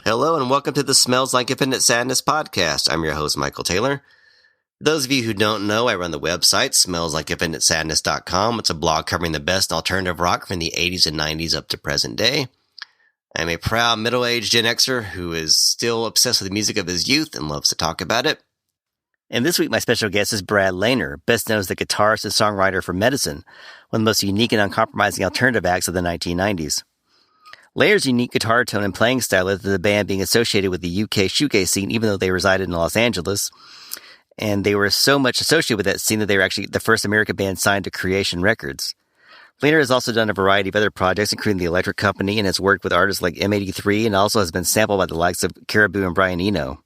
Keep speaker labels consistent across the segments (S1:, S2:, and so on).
S1: Hello and welcome to the Smells Like Infinite Sadness podcast. I'm your host, Michael Taylor. For those of you who don't know, I run the website, smellslikeinfinitesadness.com. It's a blog covering the best alternative rock from the 80s and 90s up to present day. I'm a proud middle-aged Gen Xer who is still obsessed with the music of his youth and loves to talk about it. And this week, my special guest is Brad Lehner, best known as the guitarist and songwriter for Medicine, one of the most unique and uncompromising alternative acts of the 1990s. Lehner's unique guitar tone and playing style led to the band being associated with the UK shoegaze scene, even though they resided in Los Angeles. And they were so much associated with that scene that they were actually the first American band signed to Creation Records. Lehner has also done a variety of other projects, including The Electric Company, and has worked with artists like M83, and also has been sampled by the likes of Caribou and Brian Eno.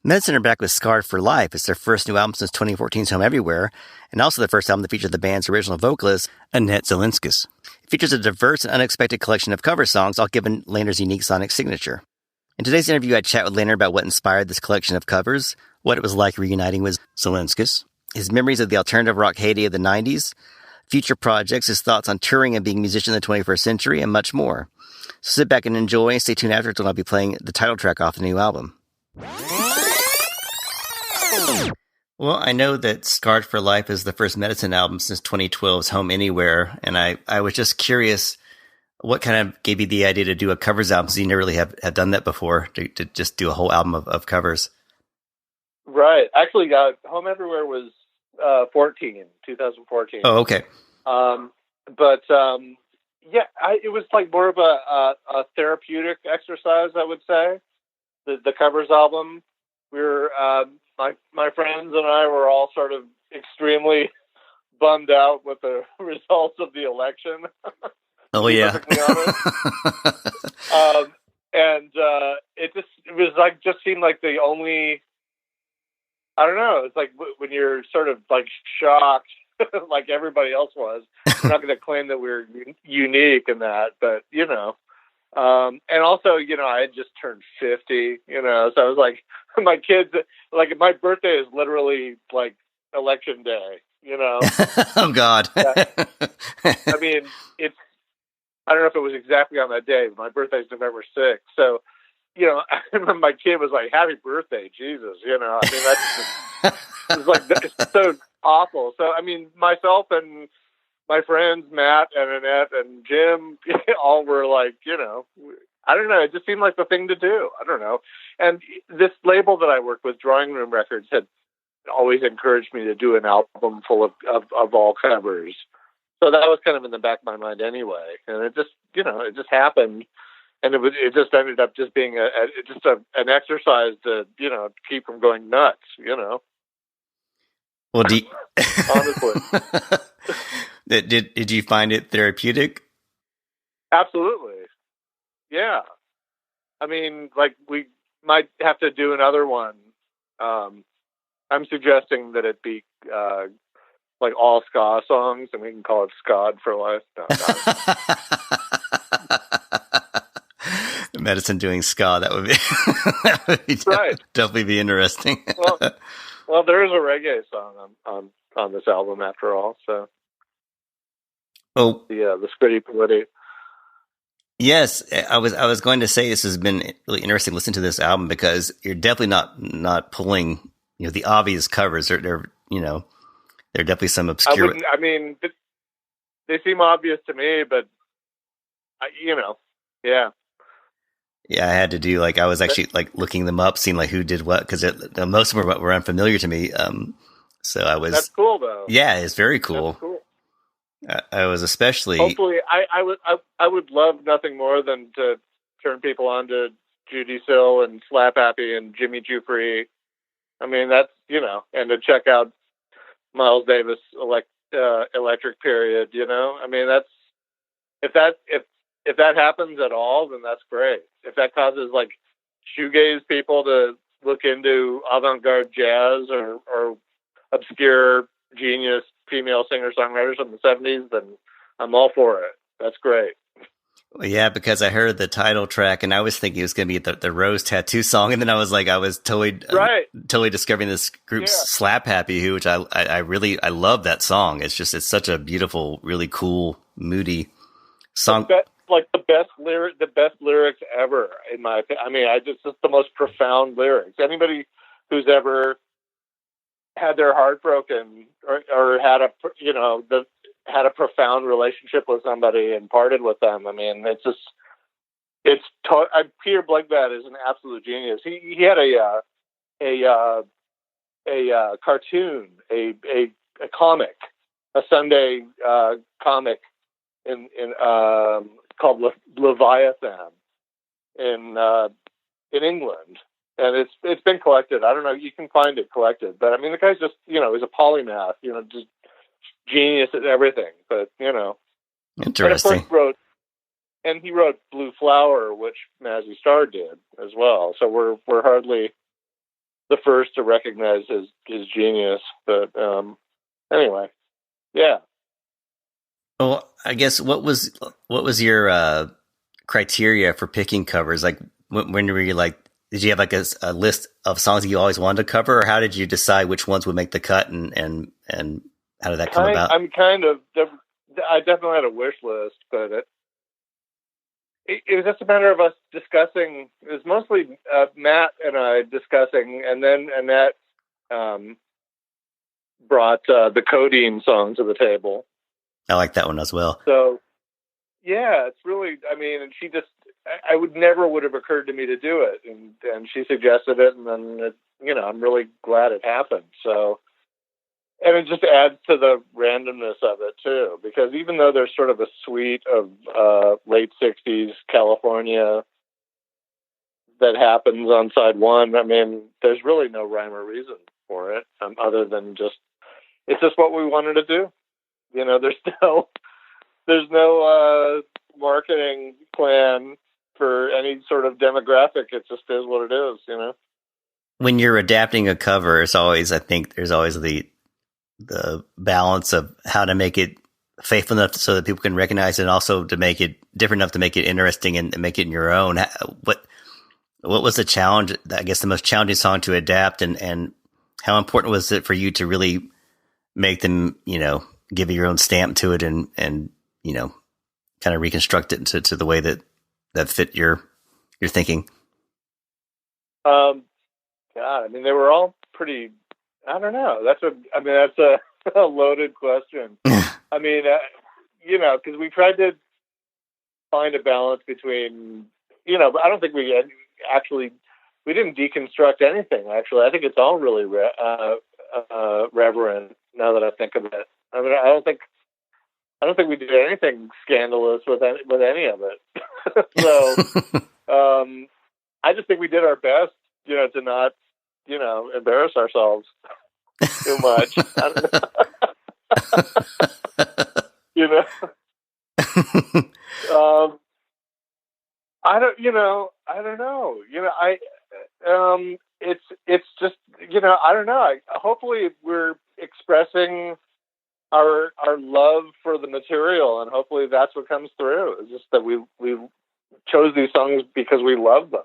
S1: Medicine are back with Scarred for Life. It's their first new album since 2014's Home Everywhere, and also the first album that featured the band's original vocalist, Annette Zilinkas. It features a diverse and unexpected collection of cover songs, all given Lehner's unique sonic signature. In today's interview, I chat with Lehner about what inspired this collection of covers, what it was like reuniting with Zilinkas, his memories of the alternative rock heyday of the 90s, future projects, his thoughts on touring and being a musician in the 21st century, and much more. So sit back and enjoy, and stay tuned after when I'll be playing the title track off the new album. Well, I know that Scarred for Life is the first Medicine album since 2012's Home Anywhere, and I was just curious what kind of gave you the idea to do a covers album, because you never really have done that before, to just do a whole album of covers.
S2: Right. Actually, Home Everywhere was 2014.
S1: Oh, okay.
S2: It was like more of a therapeutic exercise, I would say. The covers album, we were my friends and I were all sort of extremely bummed out with the results of the election.
S1: Oh yeah.
S2: It just seemed like the only. I don't know. It's like when you're sort of like shocked, like everybody else was. I'm not going to claim that we're unique in that, but you know. And also, you know, I had just turned 50, you know, so I was like, my kids, like, my birthday is literally like election day, you know.
S1: Oh God.
S2: I mean, I don't know if it was exactly on that day, but my birthday is November 6th. So, you know, I remember my kid was like, happy birthday, Jesus, you know. I mean, it was like, it's so awful. So, I mean, myself and my friends, Matt and Annette and Jim, all were like, you know, I don't know. It just seemed like the thing to do. I don't know. And this label that I worked with, Drawing Room Records, had always encouraged me to do an album full of all covers. So that was kind of in the back of my mind anyway. And it just, you know, it just happened. And it just ended up just being an exercise to, you know, keep from going nuts, you know.
S1: Well,
S2: honestly.
S1: Did you find it therapeutic?
S2: Absolutely. Yeah. I mean, like, we might have to do another one. I'm suggesting that it be like all ska songs, and we can call it Scarred for Life. No.
S1: Medicine doing ska, that would be
S2: right.
S1: Definitely be interesting.
S2: Well, there is a reggae song on this album after all, so.
S1: Oh,
S2: the Scritti Politti.
S1: Yes, I was going to say this has been really interesting to listen to this album, because you're definitely not pulling, you know, the obvious covers. They're you know, there are definitely some obscure.
S2: I mean, they seem obvious to me, but you know, yeah.
S1: Yeah, I had to do, like, I was actually like looking them up, seeing like who did what, because most of them were unfamiliar to me. So I was.
S2: That's cool, though.
S1: Yeah, it's very cool.
S2: That's cool.
S1: I was especially.
S2: Hopefully, I would love nothing more than to turn people on to Judee Sill and Slaphappy and Jimmy Jufree. I mean, that's, you know, and to check out Miles Davis Electric Period. You know, I mean, that's if that happens at all, then that's great. If that causes like shoegaze people to look into avant-garde jazz or obscure genius female singer-songwriters from the 70s, then I'm all for it. That's great.
S1: Well, yeah, because I heard the title track and I was thinking it was going to be the Rose Tattoo song, and then I was totally discovering this group, Slaphappy, which I love that song. It's such a beautiful, really cool, moody song.
S2: like the best lyrics ever, in my opinion. I mean, just the most profound lyrics. Anybody who's ever had their heart broken or had had a profound relationship with somebody and parted with them. I mean, Peter Blegvad is an absolute genius. He had a cartoon, a comic, a Sunday comic in called Leviathan in England, and it's been collected. I don't know, you can find it collected, but I mean, the guy's just he's a polymath, just genius at everything. But
S1: interesting.
S2: And he wrote Blue Flower, which Mazzy Star did as well. So we're hardly the first to recognize his genius. But anyway, yeah.
S1: Well, I guess what was your criteria for picking covers? Like when were you like, did you have like a list of songs that you always wanted to cover, or how did you decide which ones would make the cut, and how did that come about?
S2: I definitely had a wish list, but it was just a matter of us discussing. It was mostly Matt and I discussing, and then Annette brought the Codeine song to the table.
S1: I like that one as well.
S2: So, yeah, it's really, I mean, and she just, would have occurred to me to do it. And she suggested it, and then, I'm really glad it happened. So, and it just adds to the randomness of it, too, because even though there's sort of a suite of late 60s California that happens on side one, I mean, there's really no rhyme or reason for it, other than it's just what we wanted to do. There's no marketing plan for any sort of demographic. It just is what it is,
S1: When you're adapting a cover, I think there's always the balance of how to make it faithful enough so that people can recognize it, and also to make it different enough to make it interesting and make it in your own. What was the challenge? I guess the most challenging song to adapt, and how important was it for you to really make them, give it your own stamp to it, and kind of reconstruct it to the way that fit your thinking?
S2: God, I mean, they were all pretty. I don't know. That's a loaded question. I mean, because we tried to find a balance between, but I don't think we didn't deconstruct anything. Actually, I think it's all really reverent. Now that I think of it, I mean, I don't think we did anything scandalous with any of it. So, I just think we did our best, to not, embarrass ourselves too much. I don't know. It's just, I don't know. Hopefully we're expressing our love for the material, and hopefully that's what comes through. It's just that we chose these songs because we love them,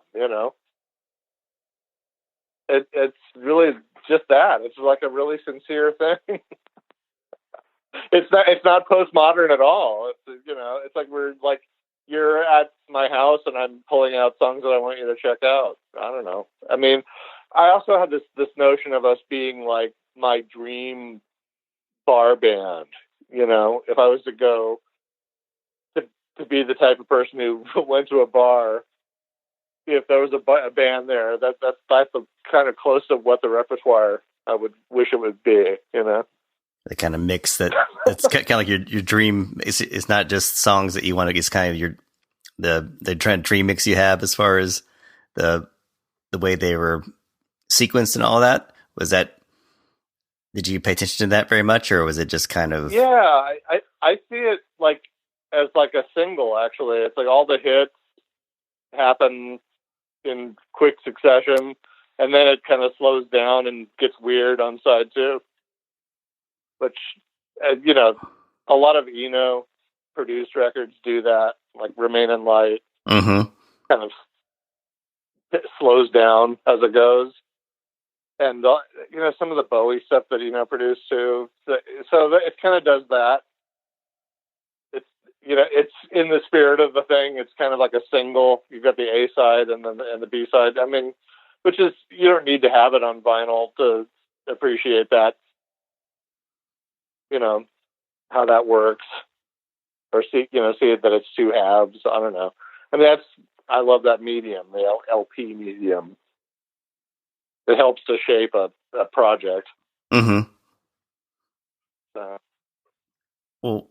S2: It's really just that. It's like a really sincere thing. It's not postmodern at all. It's like you're at my house and I'm pulling out songs that I want you to check out. I don't know. I mean, I also have this notion of us being like my dream bar band. If I was to go to be the type of person who went to a bar, if there was a band there, that's kind of close to what the repertoire I would wish it would be.
S1: The kind of mix that's kind of like your dream. It's not just songs that you want to. It's kind of the dream mix you have as far as the way they were sequenced and all that. Was that? Did you pay attention to that very much, or was it just kind of?
S2: Yeah, I see it as a single. Actually, it's like all the hits happen in quick succession, and then it kind of slows down and gets weird on side two. Which, a lot of Eno produced records do that, like Remain in Light, kind of slows down as it goes. And, some of the Bowie stuff that Eno produced too. So it kind of does that. It's, it's in the spirit of the thing. It's kind of like a single. You've got the A side and then the B side. I mean, which is, you don't need to have it on vinyl to appreciate that, how that works, or see it that it's two halves. I don't know. I mean, I love that medium, the LP medium. It helps to shape a project.
S1: Mm-hmm. Well,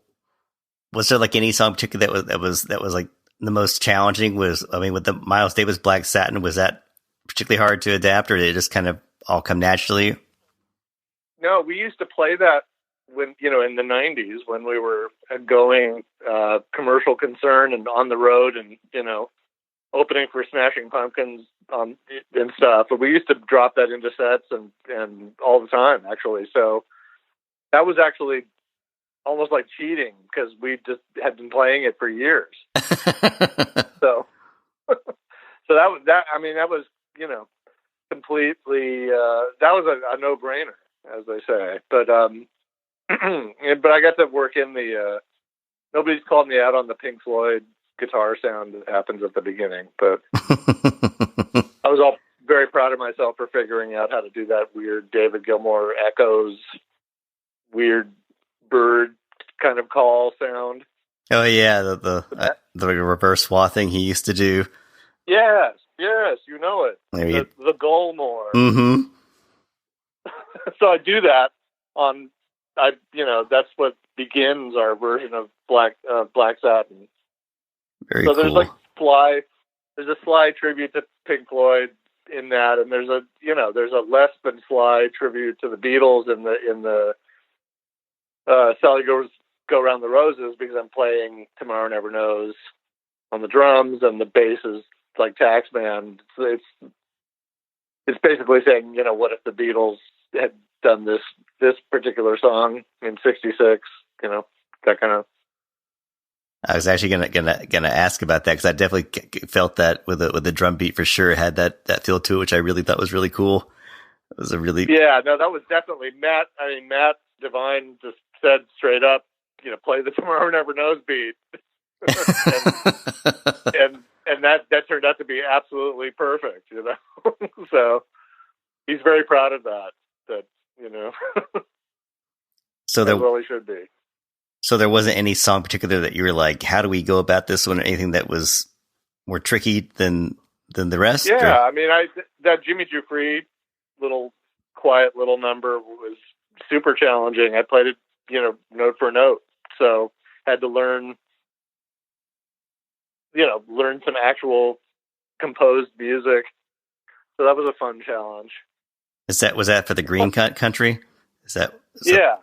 S1: was there like any song in particular that was like the most challenging? With the Miles Davis Black Satin, was that particularly hard to adapt, or did it just kind of all come naturally?
S2: No, we used to play that when, in the 90s, when we were going commercial concern and on the road and, opening for Smashing Pumpkins and stuff. But we used to drop that into sets and all the time, actually. So that was actually almost like cheating, because we just had been playing it for years. So that was completely, that was a no-brainer, as they say. But, but I got to work in nobody's called me out on the Pink Floyd guitar sound that happens at the beginning, but I was all very proud of myself for figuring out how to do that weird David Gilmour echoes, weird bird kind of call sound.
S1: Oh yeah, the reverse swathing he used to do.
S2: Yes, you know it. The Gilmour.
S1: Mm-hmm.
S2: So I do that on, that's what begins our version of Black Satin.
S1: Very
S2: so there's
S1: cool.
S2: There's a Sly tribute to Pink Floyd in that, and there's a less than Sly tribute to the Beatles in the Sally Go Round the Roses, because I'm playing Tomorrow Never Knows on the drums, and the bass is like Taxman. It's basically saying, what if the Beatles had done this particular song in '66? That kind of.
S1: I was actually gonna ask about that, because I definitely felt that with the drum beat for sure. It had that feel to it, which I really thought was really cool. It was that was definitely Matt. I mean, Matt Devine just said straight up, play the Tomorrow Never Knows beat, and that turned out to be absolutely perfect. So he's very proud of that. So
S2: as well he should be.
S1: So there wasn't any song in particular that you were like, how do we go about this one, or anything that was more tricky than the rest?
S2: Yeah, or? I mean, that Jimmy Drew Free quiet little number was super challenging. I played it, note for note. So had to learn some actual composed music. So that was a fun challenge.
S1: Was that for the Green Country?
S2: Yeah.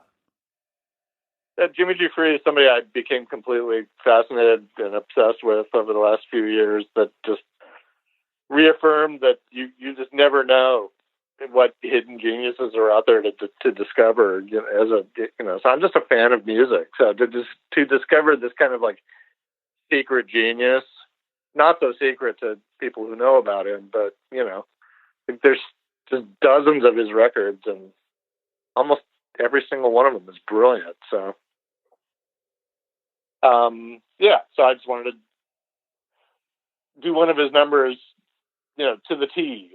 S2: That Jimmy G. Free is somebody I became completely fascinated and obsessed with over the last few years, that just reaffirmed that you just never know what hidden geniuses are out there to discover, so I'm just a fan of music. So to discover this kind of like secret genius, not so secret to people who know about him, but there's just dozens of his records, and almost every single one of them is brilliant. So so I just wanted to do one of his numbers, to the T,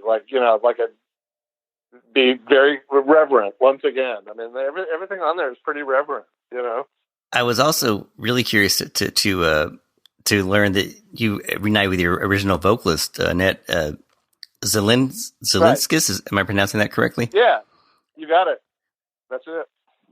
S2: be very reverent once again. I mean, everything on there is pretty reverent,
S1: I was also really curious to learn that you reunite with your original vocalist, Annette Zilinkas.
S2: Right.
S1: Am I pronouncing that correctly?
S2: Yeah, you got it. That's it.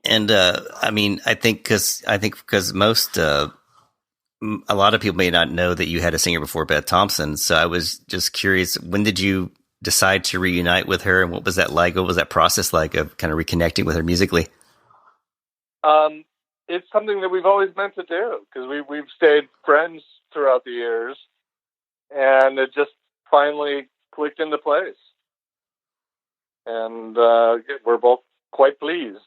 S1: And I think because most a lot of people may not know that you had a singer before Beth Thompson. So I was just curious, when did you decide to reunite with her, and what was that like? What was that process like of kind of reconnecting with her musically?
S2: It's something that we've always meant to do, because we've stayed friends throughout the years, and it just finally clicked into place. And we're both quite pleased.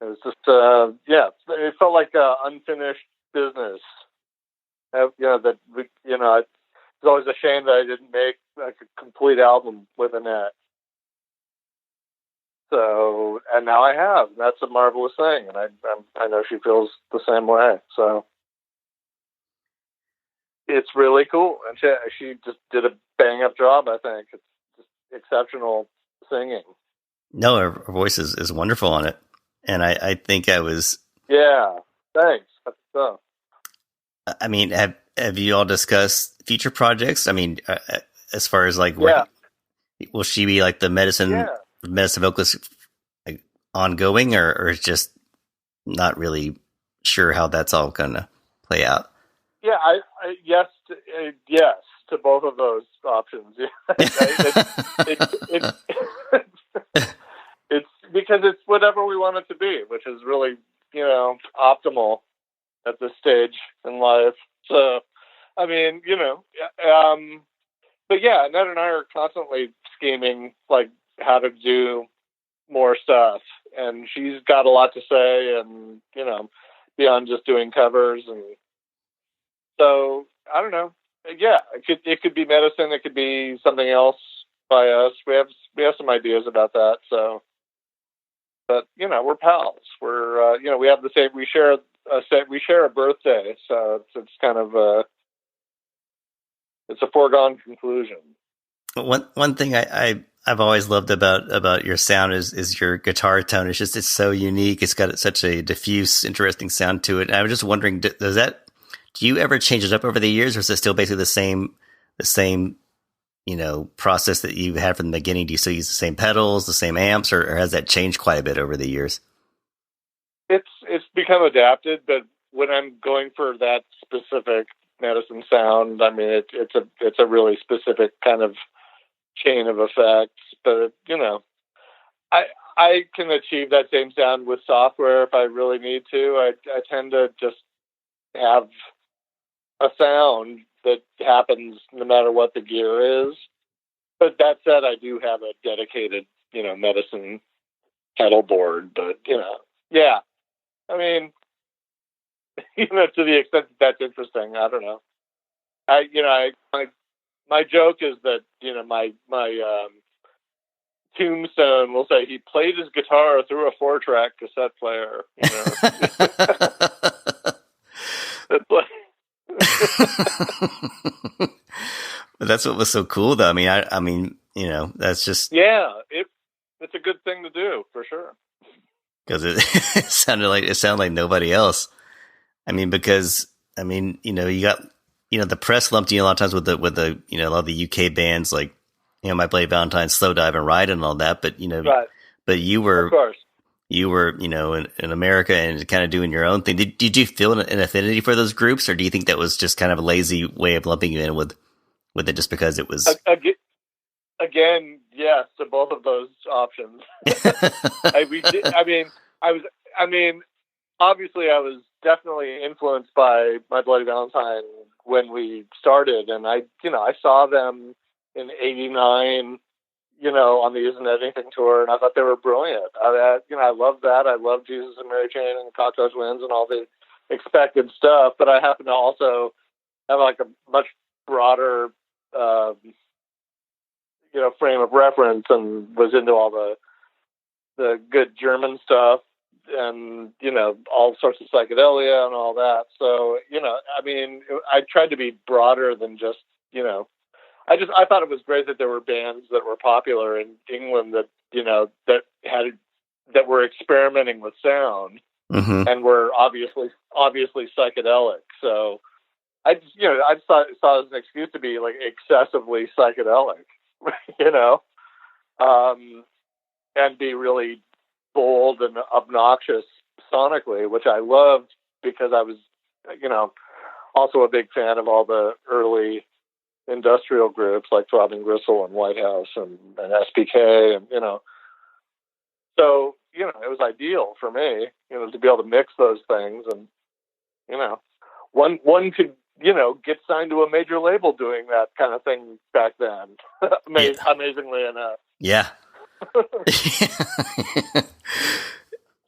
S2: It was just, it felt like unfinished business. That it's always a shame that I didn't make like a complete album with Annette. So, and now I have. And that's a marvelous thing, and I know she feels the same way. So it's really cool, and she just did a bang up job. I think it's just exceptional singing.
S1: No, her voice is wonderful on it, and I think I was.
S2: Yeah, thanks. That's stuff.
S1: I mean, have you all discussed future projects? I mean, as far as like, will she be like the medicine vocalist, like, ongoing, or is just not really sure how that's all gonna play out?
S2: Yeah, I yes to both of those options. It's because it's whatever we want it to be, which is really, optimal at this stage in life. So, I mean, but yeah, Ned and I are constantly scheming like how to do more stuff, and she's got a lot to say, and beyond just doing covers, and so I don't know. Yeah, it could be medicine, it could be something else by us. We have some ideas about that. So, but we're pals. We're we have the same. We share a birthday, so it's kind of it's a foregone conclusion.
S1: One thing I've always loved about your sound is your guitar tone. It's so unique. It's got such a diffuse, interesting sound to it. And I was just wondering, do you ever change it up over the years, or is it still basically the same process that you had from the beginning? Do you still use the same pedals, the same amps, or has that changed quite a bit over the years?
S2: It's become adapted, but when I'm going for that specific medicine sound, I mean, it's a really specific kind of chain of effects. But I can achieve that same sound with software if I really need to. I tend to just have a sound that happens no matter what the gear is. But that said, I do have a dedicated, medicine pedal board. But yeah, I mean, to the extent that that's interesting, I don't know. My joke is that my tombstone will say he played his guitar through a 4-track cassette player. It's like.
S1: But that's what was so cool, though. I mean, that's just
S2: it's a good thing to do for sure.
S1: Because it sounded like nobody else. I mean, because you got the press lumped you a lot of times with the a lot of the UK bands like My Bloody Valentine, Slow Dive, and Ride, and all that. But
S2: right.
S1: But you were,
S2: of course,
S1: in America and kind of doing your own thing. Did you feel an affinity for those groups, or do you think that was just kind of a lazy way of lumping you in with it just because it was?
S2: Again, yes to both of those options. Obviously, I was definitely influenced by My Bloody Valentine when we started, and I saw them in '89. On the Isn't Anything tour, and I thought they were brilliant. I love that. I love Jesus and Mary Chain and the Cocteau Twins and all the expected stuff, but I happen to also have like a much broader, frame of reference, and was into all the good German stuff, and all sorts of psychedelia and all that. So I tried to be broader than just I thought it was great that there were bands that were popular in England that that were experimenting with sound,
S1: mm-hmm.
S2: and were obviously psychedelic. So I saw it as an excuse to be like excessively psychedelic, and be really bold and obnoxious sonically, which I loved because I was also a big fan of all the early industrial groups like Throbbing Gristle and White House and SPK, and so it was ideal for me to be able to mix those things, and one could get signed to a major label doing that kind of thing back then. Amazingly enough.
S1: Yeah.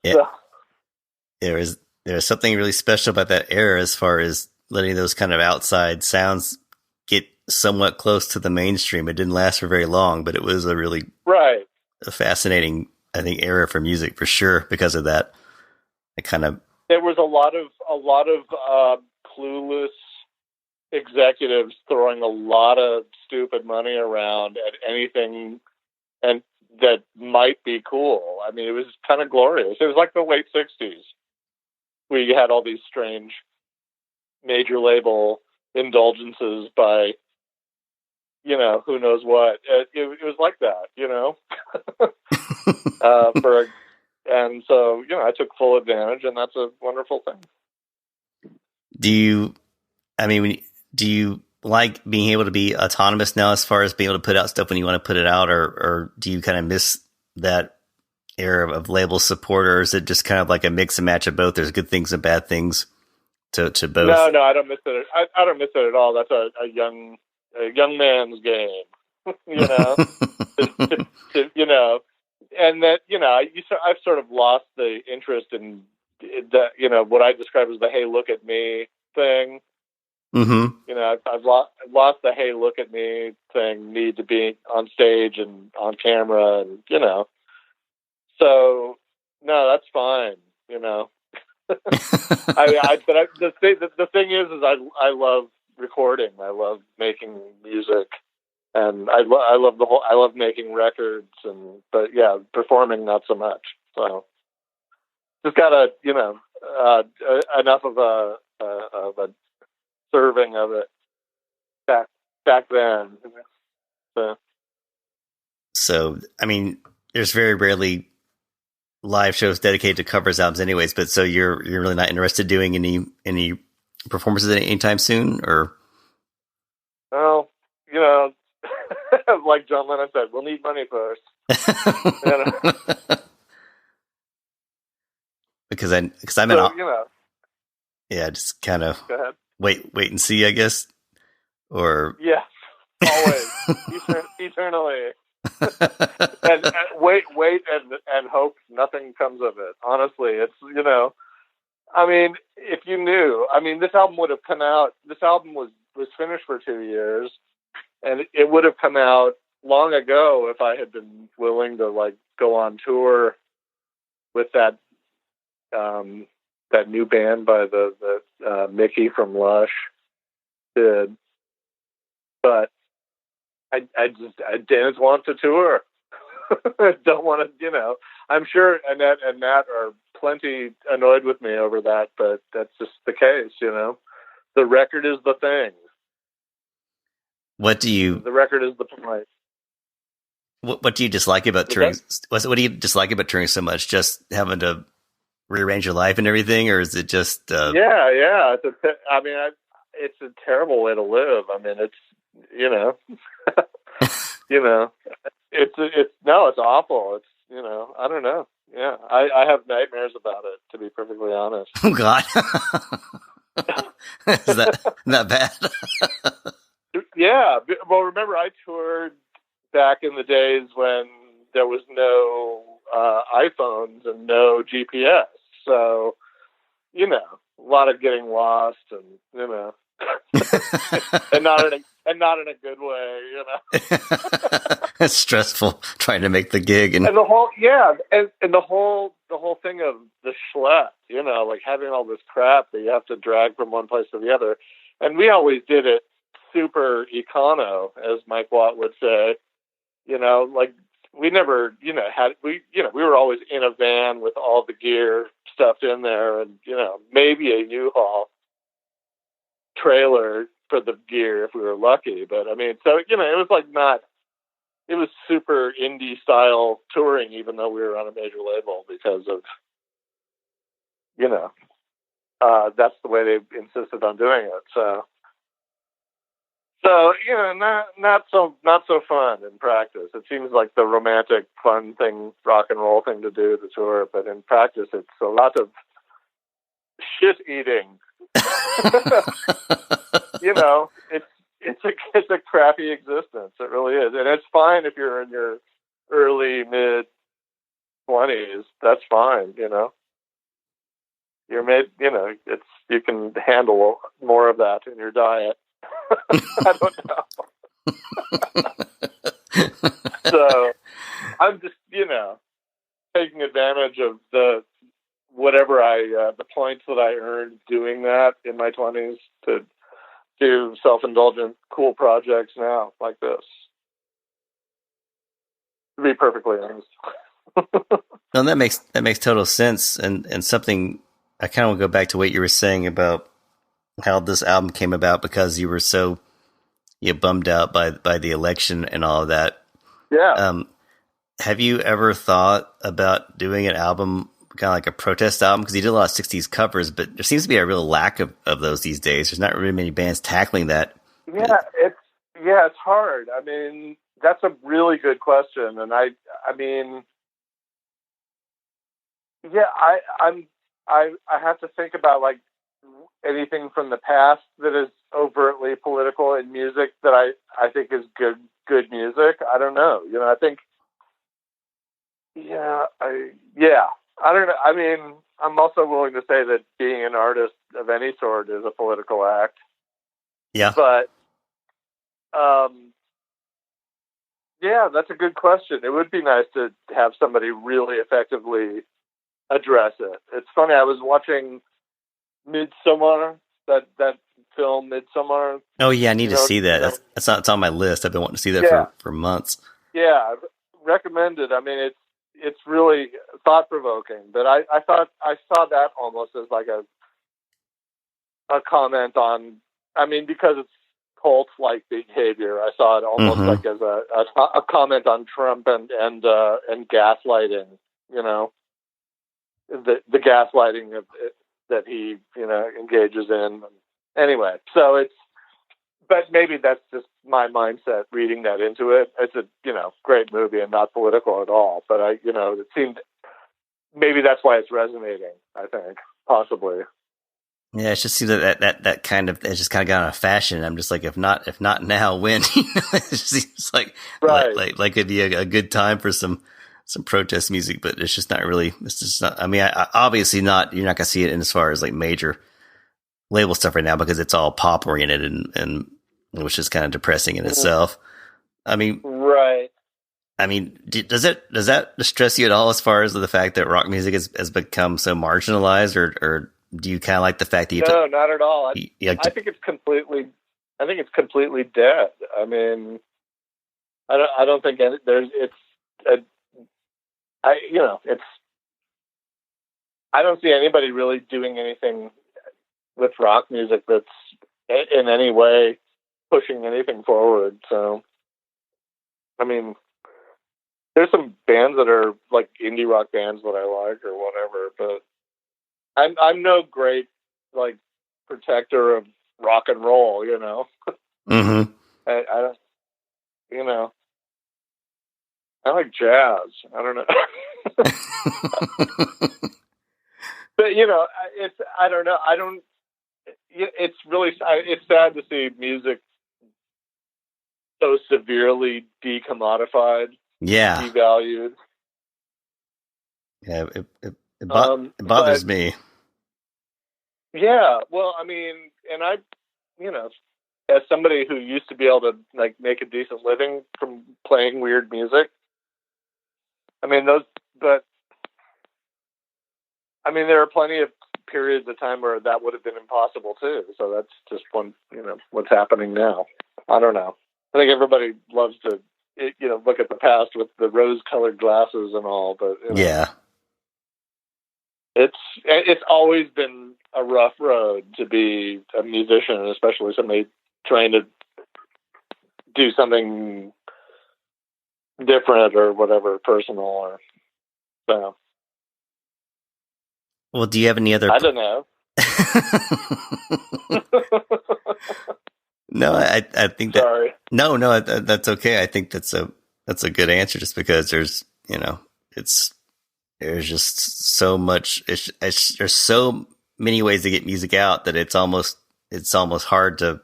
S1: Yeah.
S2: So,
S1: there was something really special about that era as far as letting those kind of outside sounds get somewhat close to the mainstream. It didn't last for very long, but it was a really a fascinating, I think, era for music for sure because of that. There was a lot of clueless
S2: executives throwing a lot of stupid money around at anything and that might be cool. I mean, it was kind of glorious. It was like the late 60s. We had all these strange major label indulgences by, who knows what. It was like that, and so, I took full advantage, and that's a wonderful thing.
S1: Do you like being able to be autonomous now as far as being able to put out stuff when you want to put it out, or do you kind of miss that era of label support, or is it just kind of like a mix and match of both? There's good things and bad things to both.
S2: No, I don't miss it. I don't miss it at all. That's a young man's game, and that, I've sort of lost the interest in that, what I describe as the "Hey, look at me" thing.
S1: Mm-hmm.
S2: I've lost the "Hey, look at me" thing. Need to be on stage and on camera, and So no, that's fine. The thing is I love recording. I love making music, and I love making records, but performing not so much. So just got enough of a serving of it back then.
S1: So I mean, there's very rarely live shows dedicated to covers albums anyways, but so you're really not interested in doing any performances anytime soon, or?
S2: Well, like John Lennon said, we'll need money first.
S1: Because I'm just kind of wait and see, I guess, or
S2: always eternally. and wait and hope nothing comes of it. Honestly, it's I mean, if you knew, this album would have come out. This album was finished for 2 years, and it would have come out long ago if I had been willing to go on tour with that new band by the Mickey from Lush did, but I didn't want to tour. I don't want to, I'm sure Annette and Nat are plenty annoyed with me over that, but that's just the case, The record is the thing. The record is the point.
S1: What do you dislike about touring? What do you dislike about touring so much? Just having to rearrange your life and everything, or is it just?
S2: Yeah. It's a terrible way to live. It's it's awful. It's I don't know. Yeah, I have nightmares about it, to be perfectly honest.
S1: Oh God, is that bad?
S2: Yeah. Well, remember I toured back in the days when there was no iPhones and no GPS, so a lot of getting lost, and and not in a good way,
S1: It's stressful trying to make the gig, and
S2: the whole and the whole thing of the schlep, having all this crap that you have to drag from one place to the other, and we always did it super econo, as Mike Watt would say. We never, we were always in a van with all the gear stuffed in there, and maybe a U-Haul trailer for the gear if we were lucky. But it was it was super indie style touring, even though we were on a major label, because of that's the way they insisted on doing it. So not so fun in practice. It seems like the romantic, fun thing, rock and roll thing to do to tour, but in practice, it's a lot of shit eating. It's a crappy existence. It really is, and it's fine if you're in your early mid 20s. That's fine. You're made. You can handle more of that in your diet. I don't know. So I'm just, taking advantage of the points that I earned doing that in my 20s to self-indulgent, cool projects now like this. To be perfectly honest.
S1: No, that makes total sense, and something I kind of want to go back to what you were saying about how this album came about because you were so bummed out by the election and all of that.
S2: Yeah.
S1: Have you ever thought about doing an album, kind of like a protest album? Because you did a lot of 60s covers, but there seems to be a real lack of those these days. There's not really many bands tackling that.
S2: Yeah, it's hard. I mean, that's a really good question, and I mean, yeah, I have to think about like anything from the past that is overtly political in music that I think is good music. I don't know. I think, I don't know. I mean, I'm also willing to say that being an artist of any sort is a political act.
S1: Yeah.
S2: But, yeah, that's a good question. It would be nice to have somebody really effectively address it. It's funny. I was watching Midsommar, that film Midsommar.
S1: Oh yeah, I need to see that. It's on my list. I've been wanting to see that for months.
S2: Yeah, recommended. I mean, it's really thought provoking. But I thought I saw that almost as like a comment on. I mean, because it's cult-like behavior, I saw it almost like as a comment on Trump and gaslighting. The gaslighting of that he engages in. Anyway, so but maybe that's just my mindset reading that into it. It's a great movie and not political at all, but it seemed maybe that's why it's resonating. I think possibly.
S1: Yeah, it just seems that kind of it's just kind of got out of fashion. I'm just like, if not now, when? It just seems like like it'd be a good time for some protest music, but it's just not really. It's just not. I mean, I obviously not. You're not gonna see it in as far as like major label stuff right now because it's all pop oriented and which is kind of depressing in itself. I mean,
S2: right.
S1: I mean, does that distress you at all as far as the fact that rock music has become so marginalized, or do you kind of like the fact that
S2: no, not at all. I think it's completely dead. I mean, I don't think I don't see anybody really doing anything with rock music that's in any way pushing anything forward. So, I mean, there's some bands that are like indie rock bands that I like or whatever, but I'm no great like protector of rock and roll.
S1: Mm-hmm.
S2: I don't. I like jazz. I don't know. But it's. I don't know. I don't. It's really. It's sad to see music so severely decommodified.
S1: Yeah.
S2: Devalued.
S1: Yeah. It bothers me.
S2: Yeah. Well, I mean, and I, as somebody who used to be able to like make a decent living from playing weird music. I mean, there are plenty of periods of time where that would have been impossible too. So that's just what's happening now. I don't know. I think everybody loves to, look at the past with the rose-colored glasses and all, but
S1: yeah,
S2: it's always been a rough road to be a musician, especially somebody trying to do something different or whatever, personal or so.
S1: Well, do you have any other?
S2: I don't know.
S1: No, I think that.
S2: Sorry.
S1: No, that's okay. I think that's a good answer, just because there's there's just so much. There's so many ways to get music out that it's almost hard to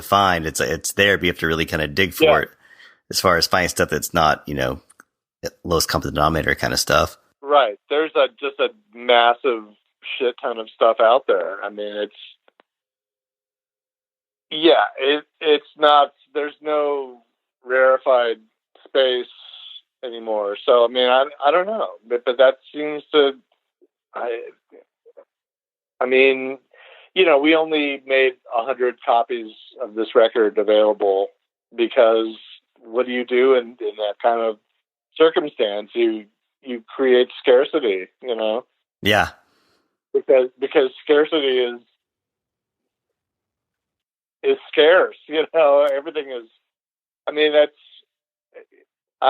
S1: find. It's there, but you have to really kind of dig for it. As far as finding stuff that's not lowest common denominator kind of stuff.
S2: Right. There's just a massive shit ton of stuff out there. I mean, it's not, there's no rarefied space anymore. So, I mean, I don't know, but that seems to, I mean, we only made 100 copies of this record available because what do you do in that kind of circumstance? You create scarcity,
S1: Yeah.
S2: Because scarcity is scarce, everything is, I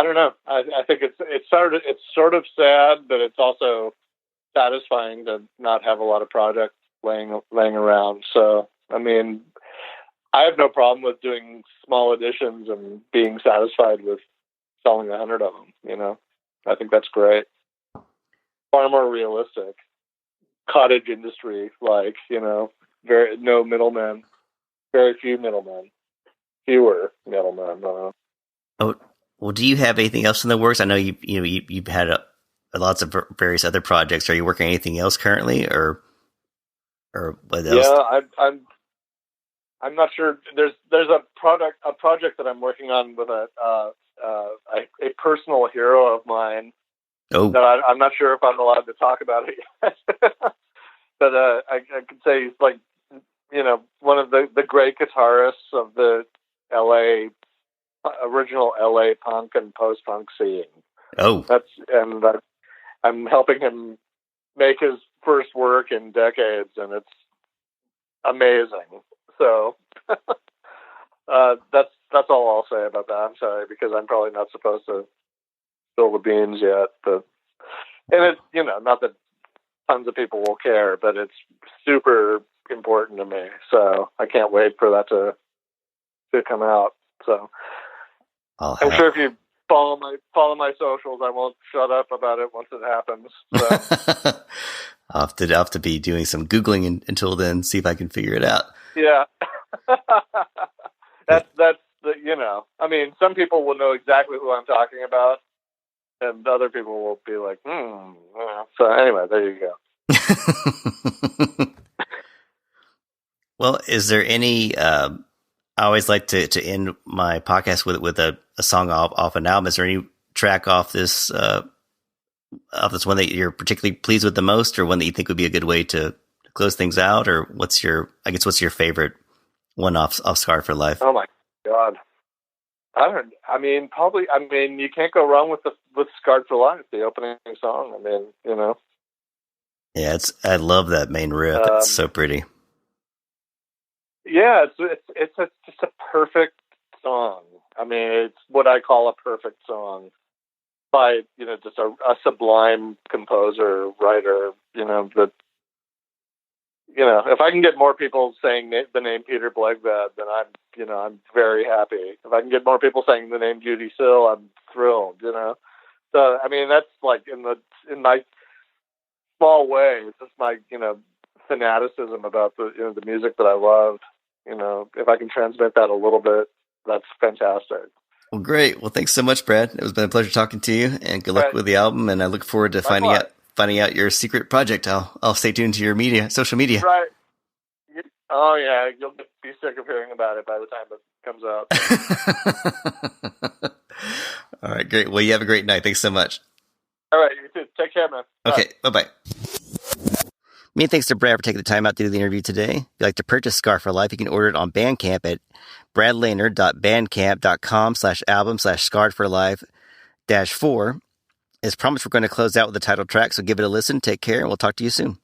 S2: don't know. I think it's sort of sad, but it's also satisfying to not have a lot of projects laying around. So, I have no problem with doing small editions and being satisfied with selling 100 of them. I think that's great. Far more realistic. Cottage industry, no middlemen, very few middlemen, fewer middlemen.
S1: Oh, well, do you have anything else in the works? I know you've had lots of various other projects. Are you working on anything else currently, or what else?
S2: Yeah, I'm not sure. There's a project that I'm working on with a personal hero of mine.
S1: Oh,
S2: that I'm not sure if I'm allowed to talk about it yet. But I could say he's like, one of the great guitarists of the original LA punk and post-punk scene.
S1: Oh,
S2: I'm helping him make his first work in decades, and it's amazing. So that's all I'll say about that. I'm sorry, because I'm probably not supposed to spill the beans yet, and it's, not that tons of people will care, but it's super important to me. So I can't wait for that to come out. So I'm sure if you follow my socials, I won't shut up about it once it happens. So.
S1: I'll have to be doing some Googling until then, see if I can figure it out.
S2: Yeah. That's some people will know exactly who I'm talking about, and other people will be like, So anyway, there you go.
S1: Well, is there any, I always like to end my podcast with a song off an album. Is there any track off this one that you're particularly pleased with the most, or one that you think would be a good way to close things out? Or what's your favorite one off Scarred for Life?
S2: Oh my God. You can't go wrong with Scarred for Life, the opening song.
S1: Yeah, I love that main riff. It's so pretty.
S2: Yeah, it's just a perfect song. It's what I call a perfect song by, just a sublime composer, writer, if I can get more people saying the name Peter Blegvad, then I'm very happy. If I can get more people saying the name Judee Sill, I'm thrilled, So, that's like in my small way, it's just my, fanaticism about the music that I love. If I can transmit that a little bit, that's fantastic.
S1: Well, great. Well, thanks so much, Brad. It was been a pleasure talking to you, and good luck with the album. And I look forward to finding out your secret project. I'll stay tuned to your social media.
S2: Right. Oh yeah, you'll be sick of hearing about it by the time it comes out.
S1: All right, great. Well, you have a great night. Thanks so much.
S2: All right, you too. Take care, man.
S1: Okay, bye-bye. Many thanks to Brad for taking the time out to do the interview today. If you'd like to purchase Scar for Life, you can order it on Bandcamp at bradlaner.bandcamp.com/album/scarred-for-life-4. As promised, we're going to close out with the title track, so give it a listen. Take care, and we'll talk to you soon.